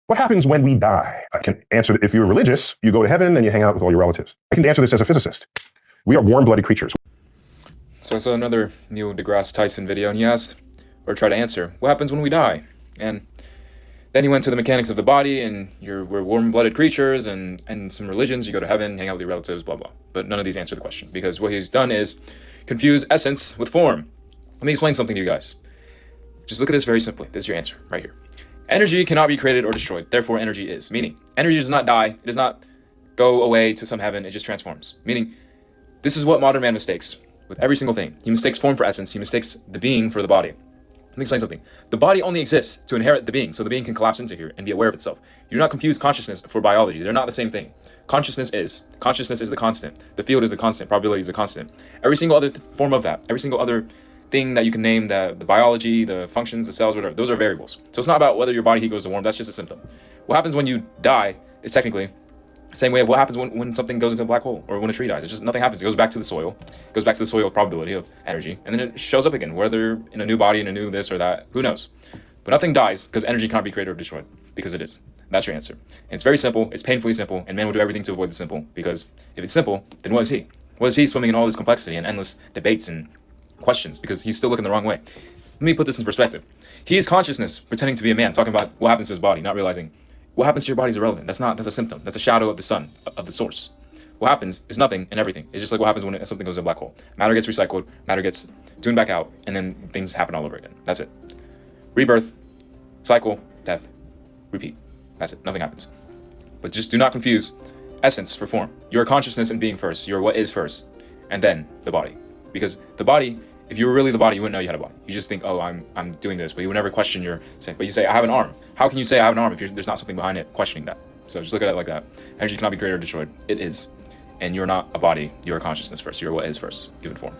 What happens when we die? I can answer, if you're religious, you go to heaven and you hang out with all your relatives. I can answer this as a physicist. We are warm-blooded creatures. So I saw another Neil deGrasse Tyson video, and he asked, or tried to answer, what happens when we die? And then he went to the mechanics of the body, and we're warm-blooded creatures, and some religions, you go to heaven, hang out with your relatives, blah, blah. But none of these answer the question, because what he's done is confuse essence with form. Let me explain something to you guys. Just look at this very simply. This is your answer, right here. Energy cannot be created or destroyed, therefore energy is. Meaning, energy does not die, it does not go away to some heaven, it just transforms. Meaning, this is what modern man mistakes with every single thing. He mistakes form for essence, he mistakes the being for the body. Let me explain something. The body only exists to inherit the being, so the being can collapse into here and be aware of itself. You do not confuse consciousness for biology. They're not the same thing. Consciousness is the constant. The field is the constant. Probability is the constant. Every single other form of that, every single other thing that you can name, the biology, the functions, the cells, whatever, those are variables. So it's not about whether your body heat goes to warm, that's just a symptom. What happens when you die is technically the same way of what happens when something goes into a black hole or when a tree dies. It's just nothing happens. It goes back to the soil. It goes back to the soil probability of energy, and then it shows up again, whether in a new body, in a new this or that, who knows. But nothing dies because energy cannot be created or destroyed, because it is. That's your answer. And it's very simple, it's painfully simple, and man will do everything to avoid the simple, because if it's simple, then what is he? What is he swimming in all this complexity and endless debates and questions, because he's still looking the wrong way. Let me put this in perspective. He is consciousness pretending to be a man, talking about what happens to his body, not realizing what happens to your body is irrelevant. That's a symptom. That's a shadow of the sun, of the source. What happens is nothing and everything. It's just like what happens when something goes to a black hole. Matter gets recycled, matter gets tuned back out, and then things happen all over again. That's it. Rebirth, cycle, death, repeat. That's it. Nothing happens. But just do not confuse essence for form. You are consciousness and being first. You are what is first, and then the body. Because the body, if you were really the body, you wouldn't know you had a body. You just think, oh, I'm doing this, but you would never question your say. But you say, I have an arm. How can you say I have an arm if there's not something behind it questioning that? So just look at it like that. Energy cannot be created or destroyed. It is. And you're not a body. You are consciousness first. You are what is first, given form.